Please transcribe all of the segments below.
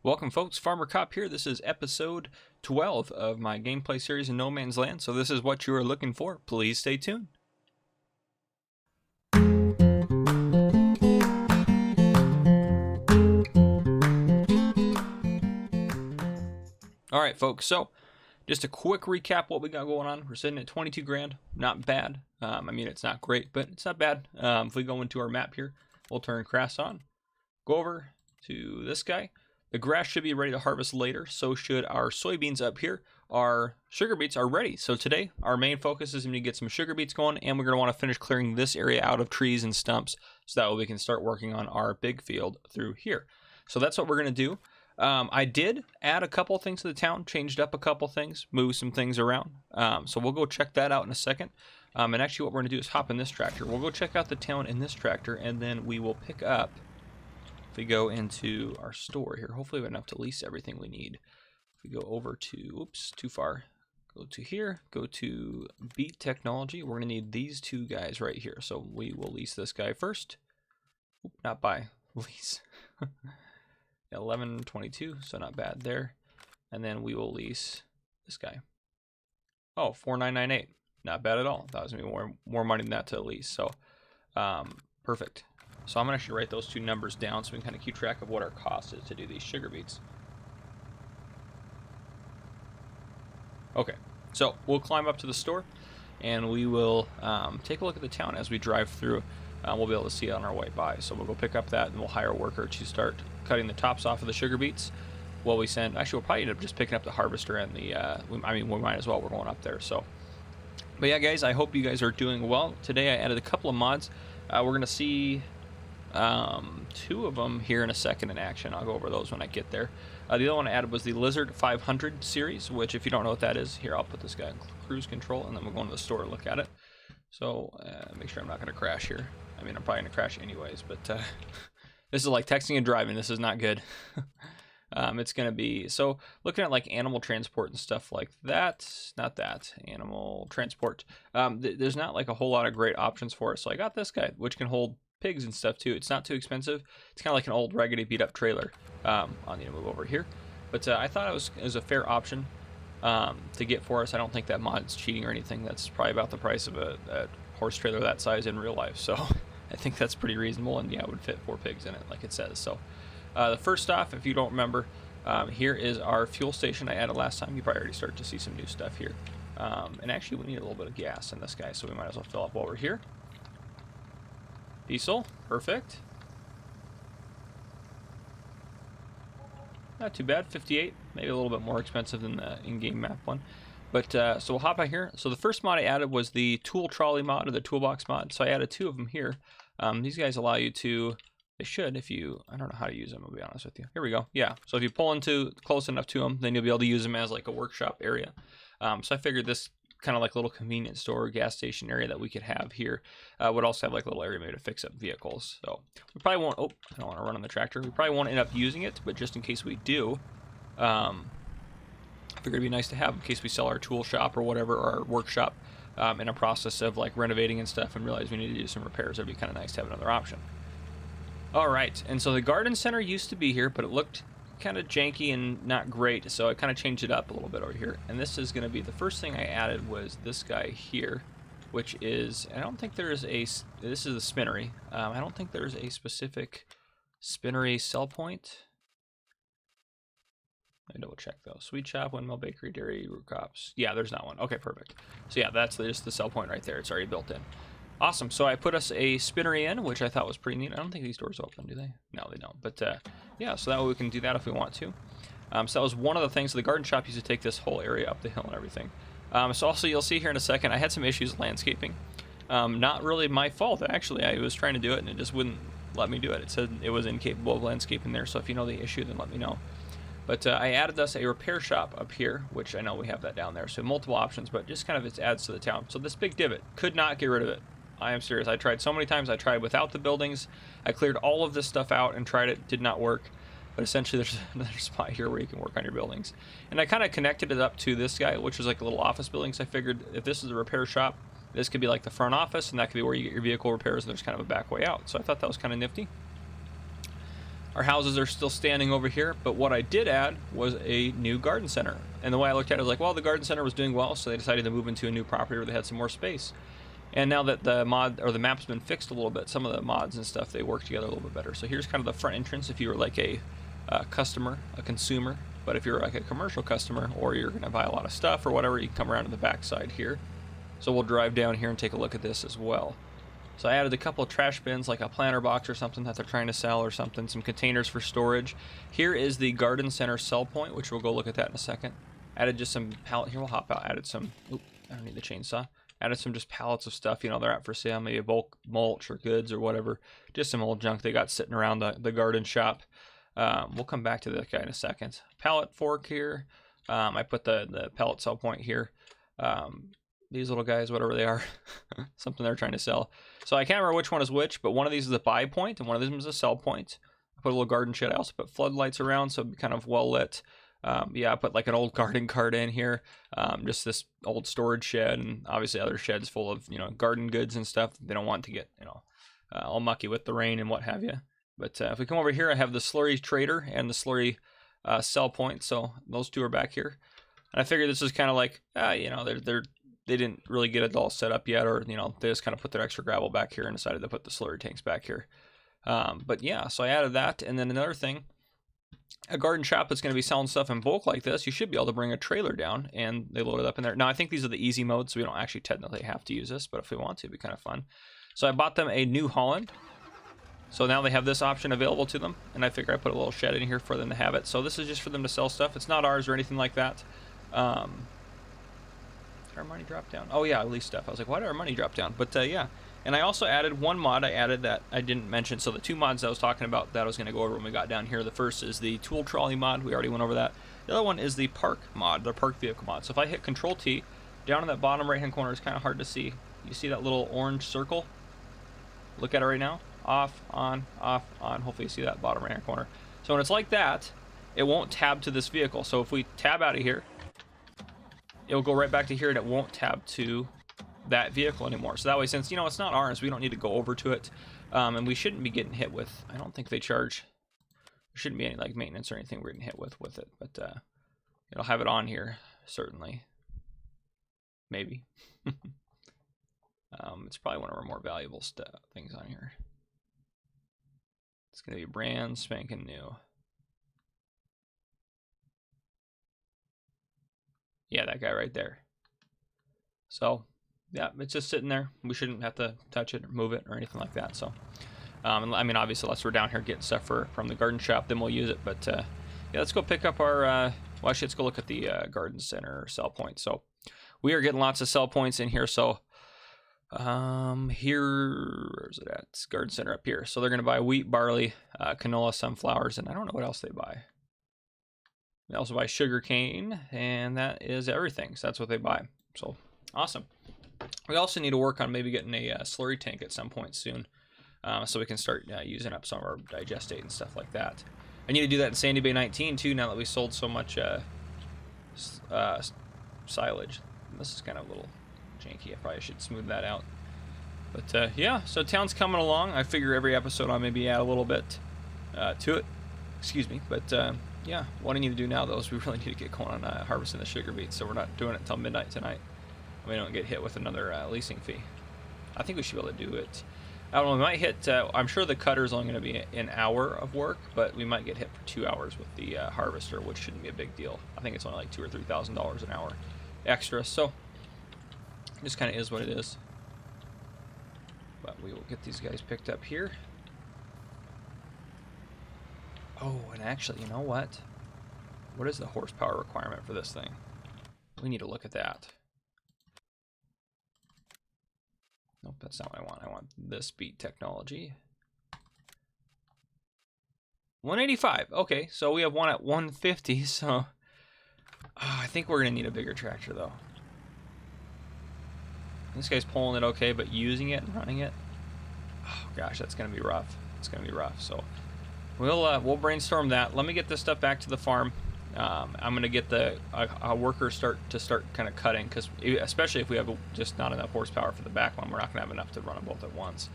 Welcome folks, Farmer Cop here. This is episode 12 of my gameplay series in No Man's Land. So this is what you are looking for. Please stay tuned. Alright folks, so just a quick recap what we got going on. We're sitting at 22 grand, not bad. I mean, it's not great, but it's not bad. If we go into our map here, we'll turn grass on. Go over to this guy. The grass should be ready to harvest later, so should our soybeans up here. Our sugar beets are ready. So today, our main focus is going to get some sugar beets going, and we're going to want to finish clearing this area out of trees and stumps, so that way we can start working on our big field through here. So that's what we're going to do. I did add a couple things to the town, changed up a couple things, moved some things around. So we'll go check that out in a second. And actually what we're going to do is hop in this tractor. We'll go check out the town in this tractor, and then we will pick up. If we go into our store here, hopefully we have enough to lease everything we need. If we go over to, oops, too far. Go to here, go to Beet technology. We're going to need these two guys right here. So we will lease this guy first. Oop, not buy, lease. 1122, so not bad there. And then we will lease this guy. Oh, 4998. Not bad at all. That was going to be more money than that to lease. So, perfect. So I'm going to actually write those two numbers down so we can kind of keep track of what our cost is to do these sugar beets. Okay, so we'll climb up to the store and we will take a look at the town as we drive through. We'll be able to see it on our way by. So we'll go pick up that and we'll hire a worker to start cutting the tops off of the sugar beets. While we send, actually we'll probably end up just picking up the harvester and the, I mean we might as well, we're going up there. So, but yeah guys, I hope you guys are doing well. Today I added a couple of mods. We're going to see two of them here in a second in action. I'll go over those when I get there. The other one I added was the Lizard 500 series, which if you don't know what that is, here I'll put this guy in cruise control and then we'll go into the store and look at it. So make sure I'm not going to crash here. I mean, I'm probably going to crash anyways, but this is like texting and driving. This is not good. It's going to be, so looking at like animal transport and stuff like that, not that, animal transport, there's not like a whole lot of great options for it. So I got this guy, which can hold pigs and stuff too. It's not too expensive. It's kind of like an old raggedy beat up trailer. I'll need to move over here, but I thought it was a fair option to get for us. I don't think that mod's cheating or anything. That's probably about the price of a horse trailer that size in real life. So I think that's pretty reasonable, and yeah, it would fit 4 pigs in it like it says. So the first off, if you don't remember, here is our fuel station I added last time. You probably already started to see some new stuff here. And actually we need a little bit of gas in this guy, so we might as well fill up while we're here. Diesel, perfect. Not too bad, 58, maybe a little bit more expensive than the in-game map one. But so we'll hop out here. So the first mod I added was the tool trolley mod, or the toolbox mod. So I added 2 of them here. These guys allow you to, they should, if you, I don't know how to use them, I'll be honest with you. Here we go, yeah. So if you pull into close enough to them, then you'll be able to use them as like a workshop area. So I figured this kind of like little convenience store, gas station area that we could have here would also have like a little area maybe to fix up vehicles. So we probably won't, oh, I don't want to run on the tractor. We probably won't end up using it, but just in case we do, I figured it'd be nice to have in case we sell our tool shop or whatever, or our workshop in a process of like renovating and stuff and realize we need to do some repairs. It'd be kind of nice to have another option. All right, and so the garden center used to be here, but it looked kind of janky and not great, so I kind of changed it up a little bit over here. And this is going to be the first thing I added was this guy here, which is, I don't think there's a, this is a spinnery. I don't think there's a specific spinnery sell point. Let me double check though. Sweet shop, windmill, bakery, dairy, root crops. Yeah, there's not one. Okay, perfect. So yeah, that's just the sell point right there. It's already built in. Awesome. So I put us a spinnery in, which I thought was pretty neat. I don't think these doors open, do they? No, they don't. But yeah, so that way we can do that if we want to. So that was one of the things. So the garden shop used to take this whole area up the hill and everything. So also you'll see here in a second, I had some issues with landscaping. Not really my fault, actually. I was trying to do it and it just wouldn't let me do it. It said it was incapable of landscaping there. So if you know the issue, then let me know. But I added us a repair shop up here, which I know we have that down there. So multiple options, but just kind of it adds to the town. So this big divot, could not get rid of it. I am serious. I tried so many times. I tried without the buildings. I cleared all of this stuff out and tried it. Did not work. But essentially there's another spot here where you can work on your buildings. And I kind of connected it up to this guy, which was like a little office building. So I figured if this is a repair shop, this could be like the front office, and that could be where you get your vehicle repairs, and there's kind of a back way out. So I thought that was kind of nifty. Our houses are still standing over here, but what I did add was a new garden center. And the way I looked at it was like, well, the garden center was doing well, so they decided to move into a new property where they had some more space. And now that the mod or the map's been fixed a little bit, some of the mods and stuff, they work together a little bit better. So here's kind of the front entrance if you were like a customer, a consumer. But if you're like a commercial customer or you're going to buy a lot of stuff or whatever, you can come around to the back side here. So we'll drive down here and take a look at this as well. So I added a couple of trash bins, like a planter box or something that they're trying to sell or something, some containers for storage. Here is the garden center sell point, which we'll go look at that in a second. Added just some pallet, here we'll hop out, added some, oop, I don't need the chainsaw. Added some just pallets of stuff, you know, they're out for sale, maybe a bulk mulch or goods or whatever. Just some old junk they got sitting around the garden shop. We'll come back to that guy in a second. Pallet fork here. I put the pallet sell point here. These little guys, whatever they are, something they're trying to sell. So I can't remember which one is which, but one of these is a buy point and one of them is a sell point. I put a little garden shed. I also put floodlights around, so it'd be kind of well lit. Yeah, I put like an old garden cart in here, just this old storage shed, and obviously other sheds full of, you know, garden goods and stuff. They don't want to get, you know, all mucky with the rain and what have you. But if we come over here, I have the slurry trader and the slurry sell point. So those two are back here. And I figured this is kind of like, you know, they didn't really get it all set up yet, or, you know, they just kind of put their extra gravel back here and decided to put the slurry tanks back here. But yeah, so I added that. And then another thing, a garden shop that's going to be selling stuff in bulk like this, you should be able to bring a trailer down and they load it up in there. Now, I think these are the easy modes, so we don't actually technically have to use this, but if we want to, it'd be kind of fun. So I bought them a New Holland. So now they have this option available to them, and I figure I put a little shed in here for them to have it. So this is just for them to sell stuff. It's not ours or anything like that. Did our money drop down? Oh yeah, at least stuff. I was like, why did our money drop down? But yeah. And I also added one mod I added that I didn't mention. So the two mods I was talking about that I was going to go over when we got down here. The first is the tool trolley mod. We already went over that. The other one is the park mod, the park vehicle mod. So if I hit Control T, down in that bottom right hand corner, it's kind of hard to see. You see that little orange circle? Look at it right now. Off, on, off, on. Hopefully you see that bottom right hand corner. So when it's like that, it won't tab to this vehicle. So if we tab out of here, it'll go right back to here and it won't tab to that vehicle anymore. So that way, since, you know, it's not ours, we don't need to go over to it. And we shouldn't be getting hit with, I don't think they charge, there shouldn't be any like maintenance or anything we're getting hit with it. But it'll have it on here, certainly. Maybe. It's probably one of our more valuable things on here. It's going to be brand spanking new. Yeah, that guy right there. So, yeah, it's just sitting there. We shouldn't have to touch it or move it or anything like that. So, I mean, obviously, unless we're down here getting stuff from the garden shop, then we'll use it. But, yeah, let's go pick up our, well, actually, let's go look at the garden center sell point. So, we are getting lots of sell points in here. So, where's it at? It's garden center up here. So, they're going to buy wheat, barley, canola, sunflowers, and I don't know what else they buy. They also buy sugar cane, and that is everything. So that's what they buy. So awesome. We also need to work on maybe getting a slurry tank at some point soon, so we can start using up some of our digestate and stuff like that. I need to do that in Sandy Bay 19 too, now that we sold so much silage. This is kind of a little janky. I probably should smooth that out. But yeah, so town's coming along. I figure every episode I'll maybe add a little bit to it. Excuse me, but yeah, what I need to do now, though, is we really need to get going on harvesting the sugar beets, so we're not doing it until midnight tonight. We don't get hit with another leasing fee. I think we should be able to do it. I don't know, we might hit, I'm sure the cutter's only going to be an hour of work, but we might get hit for 2 hours with the harvester, which shouldn't be a big deal. I think it's only like $2,000 or $3,000 an hour extra, so it just kind of is what it is. But we will get these guys picked up here. Oh, and actually, you know what? What is the horsepower requirement for this thing? We need to look at that. Nope, that's not what I want. I want this Beet technology. 185. Okay, so we have one at 150, so I think we're going to need a bigger tractor, though. This guy's pulling it okay, but using it and running it, oh gosh, that's going to be rough. It's going to be rough, so we'll brainstorm that. Let me get this stuff back to the farm. I'm gonna get the a worker start kind of cutting, because especially if we have just not enough horsepower for the back one, we're not gonna have enough to run them both at once.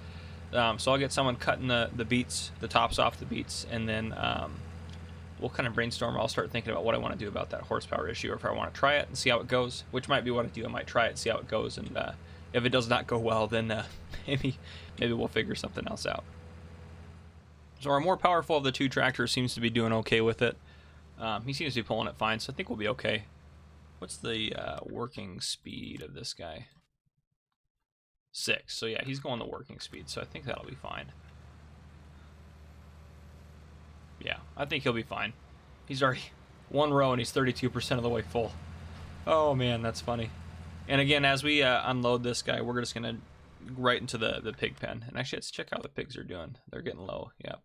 So I'll get someone cutting the beets, the tops off the beets, and then we'll kind of brainstorm. I'll start thinking about what I want to do about that horsepower issue, or if I want to try it and see how it goes, which might be what I do. I might try it and see how it goes, and if it does not go well, then maybe we'll figure something else out. So our more powerful of the two tractors seems to be doing okay with it. He seems to be pulling it fine, so I think we'll be okay. What's the working speed of this guy? 6. So yeah, he's going the working speed, so I think that'll be fine. Yeah, I think he'll be fine. He's already one row and he's 32% of the way full. Oh man, that's funny. And again, as we unload this guy, we're just gonna right into the pig pen. And actually, let's check how the pigs are doing. They're getting low. Yep,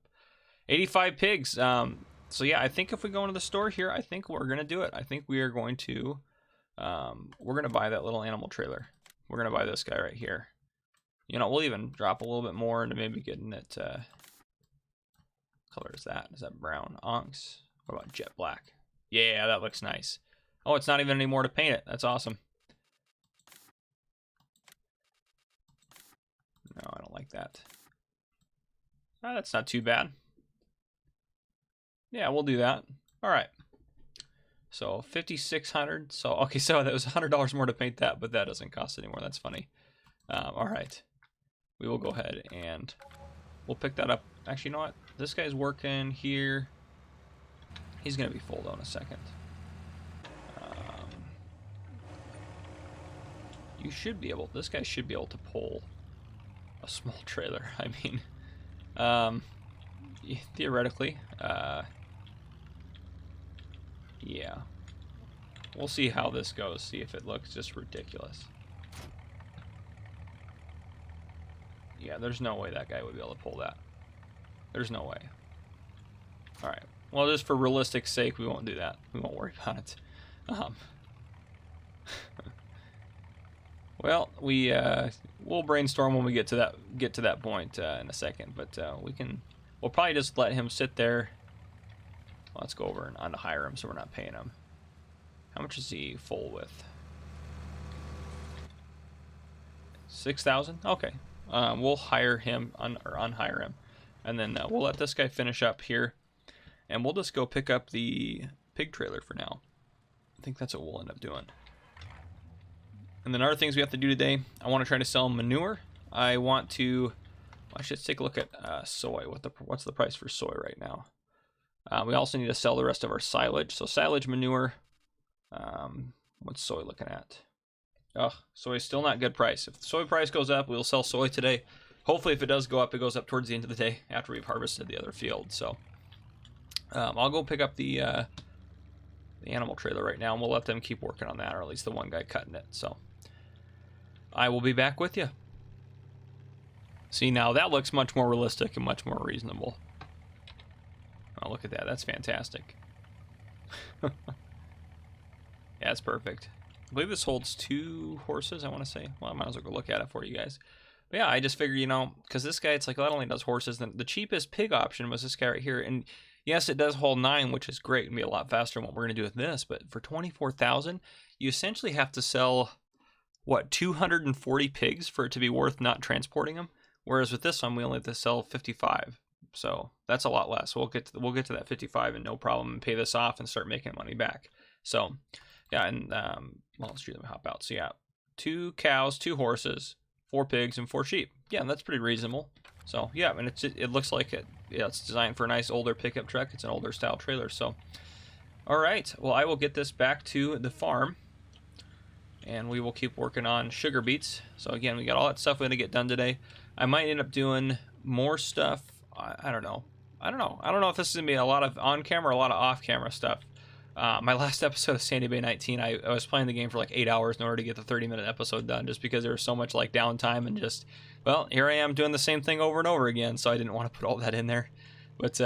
85 pigs. So yeah, I think if we go into the store here, I think we're gonna do it. I think we are going to we're gonna buy that little animal trailer. We're gonna buy this guy right here. You know, we'll even drop a little bit more into maybe getting it. Color is that? Is that brown? Onks. What about jet black? Yeah, that looks nice. Oh, it's not even any more to paint it. That's awesome. No, I don't like that. Oh, that's not too bad. Yeah, we'll do that. All right. So 5,600. So okay, so that was $100 more to paint that, but that doesn't cost anymore. That's funny. All right. We will go ahead and we'll pick that up. Actually, you know what? This guy's working here. He's gonna be full though in a second. You should be able. This guy should be able to pull a small trailer. I mean, theoretically, yeah. We'll see how this goes. See if it looks just ridiculous. Yeah, there's no way that guy would be able to pull that. There's no way. All right. Well, just for realistic sake, we won't do that. We won't worry about it. Well, we'll brainstorm when we get to that point in a second. But we'll probably just let him sit there. Let's go over and on to hire him, so we're not paying him. How much is he full with? 6,000. Okay. We'll hire him or unhire him, and then we'll let this guy finish up here, and we'll just go pick up the pig trailer for now. I think that's what we'll end up doing. And then other things we have to do today, I want to try to sell manure. I want to, well, I should take a look at soy. What's the price for soy right now? We also need to sell the rest of our silage. So silage, manure. What's soy looking at? Oh, soy's still not good price. If the soy price goes up, we'll sell soy today. Hopefully, if it does go up, it goes up towards the end of the day after we've harvested the other field. So I'll go pick up the animal trailer right now, and we'll let them keep working on that, or at least the one guy cutting it. So I will be back with you. See, now that looks much more realistic and much more reasonable. Oh, look at that. That's fantastic. Yeah, it's perfect. I believe this holds 2 horses, I want to say. Well, I might as well go look at it for you guys. But yeah, I just figure, you know, because this guy, it's like, well, that only does horses. Then the cheapest pig option was this guy right here. And yes, it does hold 9, which is great and be a lot faster than what we're going to do with this. But for 24,000, you essentially have to sell, what, 240 pigs for it to be worth not transporting them. Whereas with this one, we only have to sell 55. So that's a lot less. We'll get to that 55 and no problem, and pay this off and start making money back. So yeah, and well, let's do them hop out. So yeah, 2 cows, 2 horses, 4 pigs, and 4 sheep. Yeah, that's pretty reasonable. So yeah, and it looks like it. Yeah, it's designed for a nice older pickup truck. It's an older style trailer. So all right, well, I will get this back to the farm, and we will keep working on sugar beets. So again, we got all that stuff we're gonna get done today. I might end up doing more stuff. I don't know. I don't know if this is gonna be a lot of on camera or a lot of off camera stuff. My last episode of Sandy Bay 19, I was playing the game for like 8 hours in order to get the 30-minute episode done, just because there was so much like downtime and just, well, here I am doing the same thing over and over again, so I didn't want to put all that in there. But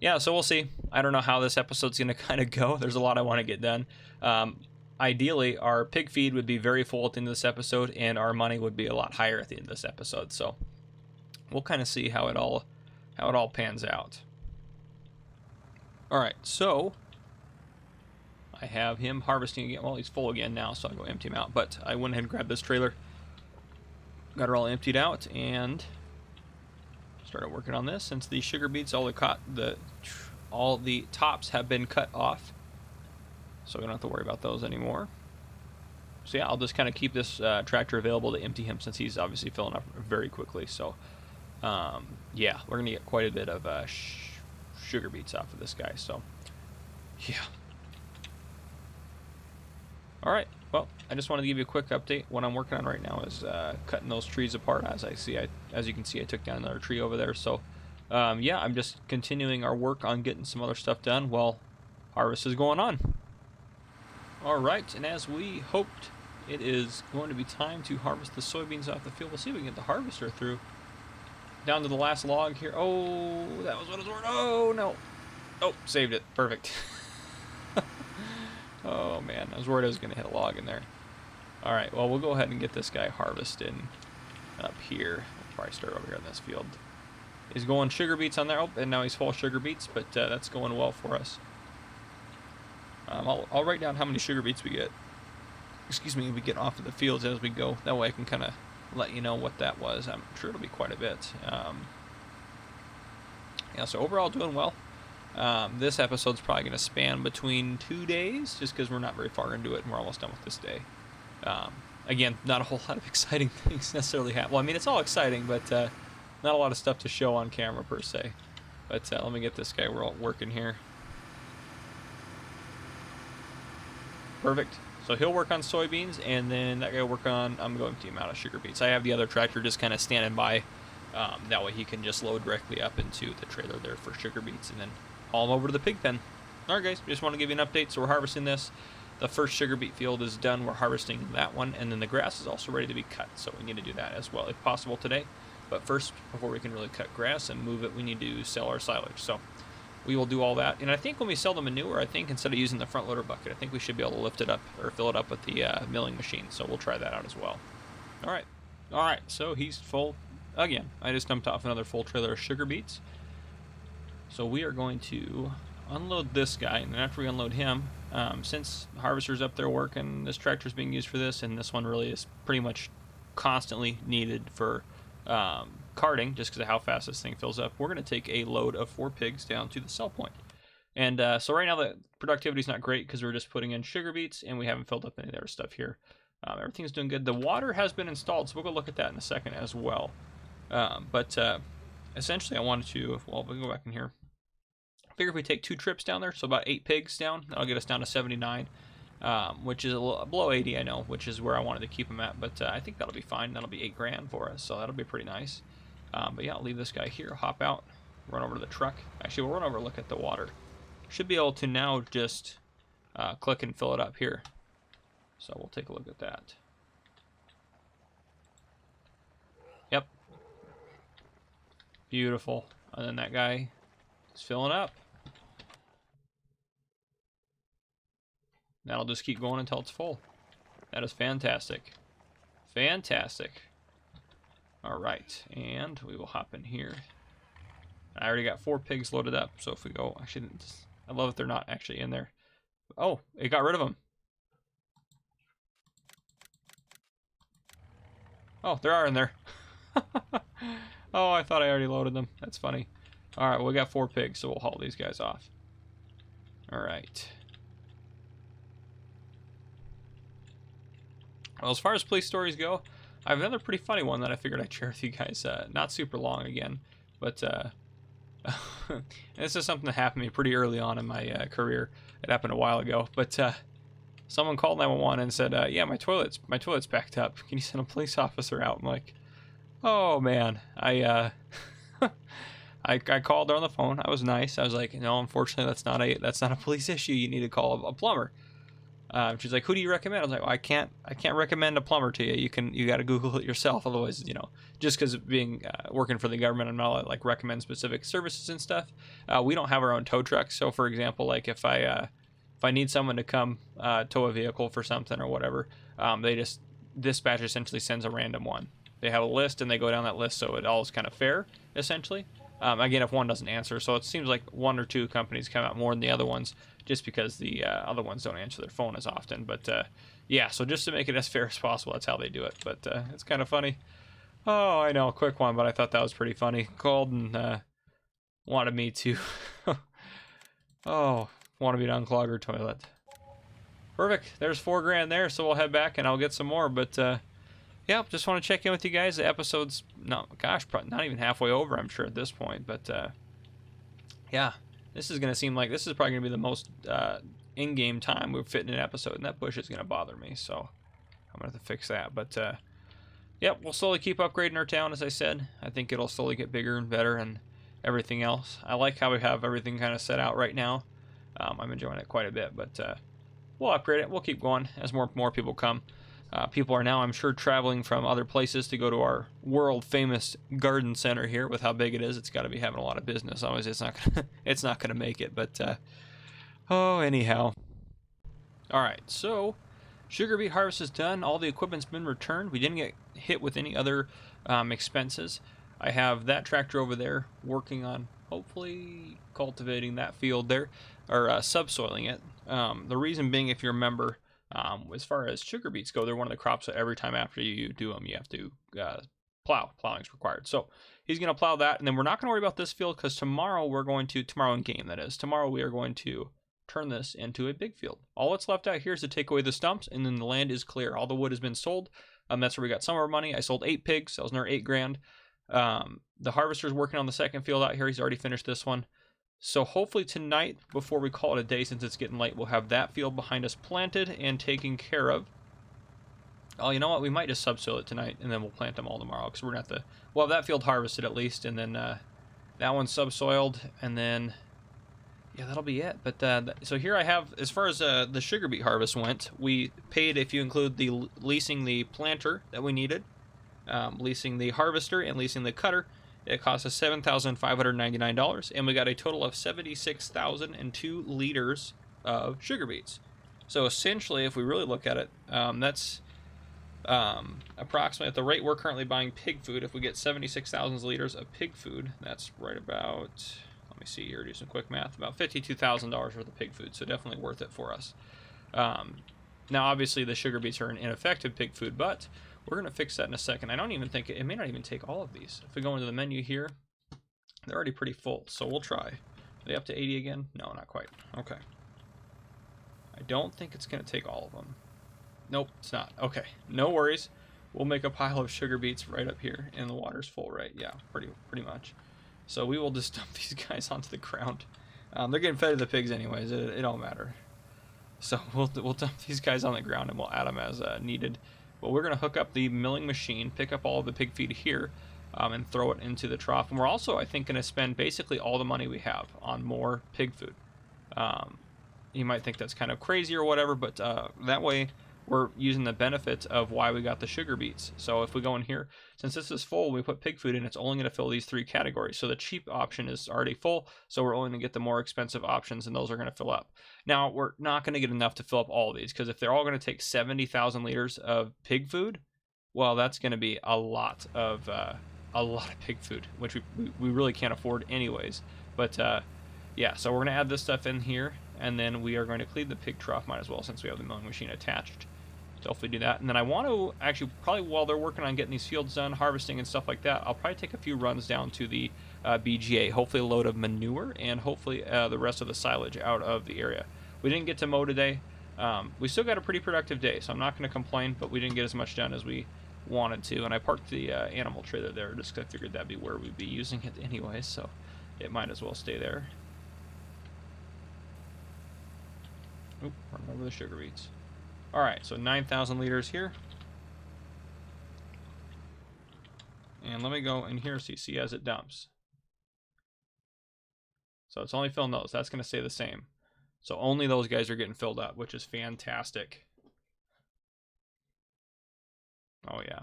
yeah, so we'll see. I don't know how this episode's gonna kind of go. There's a lot I want to get done. Ideally, our pig feed would be very full at the end of this episode, and our money would be a lot higher at the end of this episode. So we'll kind of see how it all pans out. All right, so I have him harvesting again. Well, he's full again now, so I'll go empty him out. But I went ahead and grabbed this trailer, got her all emptied out, and started working on this since the sugar beets, all the tops have been cut off, so we don't have to worry about those anymore. So yeah, I'll just kind of keep this tractor available to empty him since he's obviously filling up very quickly. So yeah, we're gonna get quite a bit of sugar beets off of this guy. So yeah. All right. Well, I just wanted to give you a quick update. What I'm working on right now is cutting those trees apart. As you can see, I took down another tree over there. So yeah, I'm just continuing our work on getting some other stuff done while harvest is going on. All right, and as we hoped, it is going to be time to harvest the soybeans off the field. We'll see if we can get the harvester through. Down to the last log here. Oh, that was what it was worth. Oh, no. Oh, saved it. Perfect. Oh, man. I was worried I was going to hit a log in there. All right, well, we'll go ahead and get this guy harvested up here. We'll probably start over here in this field. He's going sugar beets on there. Oh, and now he's full sugar beets, but that's going well for us. I'll write down how many sugar beets we get. Excuse me, we get off of the fields as we go. That way I can kind of let you know what that was. I'm sure it'll be quite a bit. Yeah, so overall doing well. This episode's probably going to span between 2 days, just because we're not very far into it and we're almost done with this day. Again, not a whole lot of exciting things necessarily happen. Well, I mean, it's all exciting, but not a lot of stuff to show on camera per se. But let me get this guy working here. Perfect. So he'll work on soybeans, and then that guy will work on, I'm going to empty him out of sugar beets. I have the other tractor just kind of standing by. That way he can just load directly up into the trailer there for sugar beets and then haul them over to the pig pen. Alright guys, just want to give you an update. So we're harvesting this. The first sugar beet field is done. We're harvesting that one, and then the grass is also ready to be cut. So we need to do that as well if possible today. But first, before we can really cut grass and move it, we need to sell our silage. So we will do all that. And I think when we sell the manure, I think instead of using the front loader bucket, I think we should be able to lift it up or fill it up with the milling machine. So we'll try that out as well. All right, so he's full. Again, I just dumped off another full trailer of sugar beets. So we are going to unload this guy, and then after we unload him, since the harvester's up there working, this tractor's being used for this, and this one really is pretty much constantly needed for carting, just because of how fast this thing fills up. We're going to take a load of 4 pigs down to the sell point. And so right now the productivity's not great because we're just putting in sugar beets, and we haven't filled up any of their stuff here. Everything's doing good. The water has been installed, so we'll go look at that in a second as well. But essentially I wanted to, well, we can go back in here. I figure if we take 2 trips down there, so about 8 pigs down, that'll get us down to 79, which is a little below 80, I know, which is where I wanted to keep them at, but I think that'll be fine. That'll be $8 grand for us, so that'll be pretty nice. But yeah, I'll leave this guy here, hop out, run over to the truck. Actually, we'll run over and look at the water. Should be able to now just click and fill it up here. So we'll take a look at that. Yep. Beautiful. And then that guy is filling up. That'll just keep going until it's full. That is fantastic. Fantastic. All right, and we will hop in here. I already got 4 pigs loaded up, so if we go, actually, I love that they're not actually in there. Oh, it got rid of them. Oh, they are in there. Oh, I thought I already loaded them. That's funny. All right, well, we got 4 pigs, so we'll haul these guys off. All right. Well, as far as police stories go, I have another pretty funny one that I figured I'd share with you guys. Not super long again, but this is something that happened to me pretty early on in my career. It happened a while ago, but someone called 911 and said, "Yeah, my toilet's backed up. Can you send a police officer out?" I'm like, "Oh man, I called her on the phone. I was nice. I was like, no, unfortunately, that's not a police issue. You need to call a plumber." She's like, "Who do you recommend?" I was like, well, I can't recommend a plumber to you. You got to Google it yourself. Otherwise, just because being working for the government, I'm not allowed to like recommend specific services and stuff. We don't have our own tow trucks. So for example, like if I need someone to come tow a vehicle for something or whatever, dispatch essentially sends a random one. They have a list and they go down that list, so it all is kind of fair essentially. Again, if one doesn't answer, so it seems like 1 or 2 companies come out more than the other ones, just because the other ones don't answer their phone as often. But yeah, so just to make it as fair as possible, that's how they do it. But it's kind of funny. Oh, I know, quick one, but I thought that was pretty funny. Called and wanted me to, oh, wanted me to unclog her toilet. Perfect. There's $4,000 there, so we'll head back and I'll get some more. But yeah, just want to check in with you guys. The episode's probably not even halfway over, I'm sure at this point. But yeah, this is gonna seem like this is probably gonna be the most in-game time we've fit in an episode, and that bush is gonna bother me, so I'm gonna have to fix that. But yeah, we'll slowly keep upgrading our town, as I said. I think it'll slowly get bigger and better and everything else. I like how we have everything kind of set out right now. I'm enjoying it quite a bit, but we'll upgrade it. We'll keep going as more people come. People are now, I'm sure, traveling from other places to go to our world-famous garden center here. With how big it is, it's got to be having a lot of business. Otherwise, it's not gonna make it. But oh, anyhow. All right, so sugar beet harvest is done. All the equipment's been returned. We didn't get hit with any other expenses. I have that tractor over there working on hopefully cultivating that field there, or subsoiling it. The reason being, if you remember, as far as sugar beets go, they're one of the crops that every time after you do them, you have to plow. Plowing's required. So he's going to plow that, and then we're not going to worry about this field because tomorrow in game, that is, tomorrow we are going to turn this into a big field. All that's left out here is to take away the stumps, and then the land is clear. All the wood has been sold. That's where we got some of our money. I sold 8 pigs. That was another $8,000. The harvester's working on the second field out here. He's already finished this one. So hopefully tonight, before we call it a day, since it's getting late, we'll have that field behind us planted and taken care of. Oh, you know what? We might just subsoil it tonight, and then we'll plant them all tomorrow, because we're going to have to, well, that field harvested at least, and then that one's subsoiled, and then, yeah, that'll be it. But so here I have, as far as the sugar beet harvest went, we paid, if you include the leasing the planter that we needed, leasing the harvester, and leasing the cutter, it cost us $7,599, and we got a total of 76,002 liters of sugar beets. So essentially, if we really look at it, that's approximately at the rate we're currently buying pig food. If we get 76,000 liters of pig food, that's right about, let me see here, do some quick math, about $52,000 worth of pig food. So definitely worth it for us. Now, obviously, the sugar beets are an ineffective pig food, but we're going to fix that in a second. I don't even think it may not even take all of these. If we go into the menu here, they're already pretty full, so we'll try. Are they up to 80 again? No, not quite. Okay. I don't think it's going to take all of them. Nope, it's not. Okay, no worries. We'll make a pile of sugar beets right up here, and the water's full, right? Yeah, pretty much. So we will just dump these guys onto the ground. They're getting fed to the pigs anyways. It don't matter. So we'll dump these guys on the ground, and we'll add them as needed. But we're going to hook up the milling machine, pick up all of the pig feed here, and throw it into the trough. And we're also, I think, going to spend basically all the money we have on more pig food. You might think that's kind of crazy or whatever, but that way we're using the benefits of why we got the sugar beets. So if we go in here, since this is full, we put pig food in, it's only going to fill these 3 categories. So the cheap option is already full, so we're only going to get the more expensive options, and those are going to fill up. Now, we're not going to get enough to fill up all of these, because if they're all going to take 70,000 liters of pig food, well, that's going to be a lot of pig food, which we really can't afford anyways. But yeah, so we're going to add this stuff in here, and then we are going to clean the pig trough, might as well, since we have the milling machine attached. So hopefully do that. And then I want to actually, probably while they're working on getting these fields done, harvesting and stuff like that, I'll probably take a few runs down to the BGA, hopefully a load of manure, and hopefully the rest of the silage out of the area. We didn't get to mow today. We still got a pretty productive day, so I'm not going to complain, but we didn't get as much done as we wanted to. And I parked the animal trailer there just because I figured that'd be where we'd be using it anyway, so it might as well stay there. Oop, run over the sugar beets. Alright, so 9,000 liters here. And let me go in here so you see as it dumps. So it's only filling those. That's going to stay the same. So only those guys are getting filled up, which is fantastic. Oh, yeah.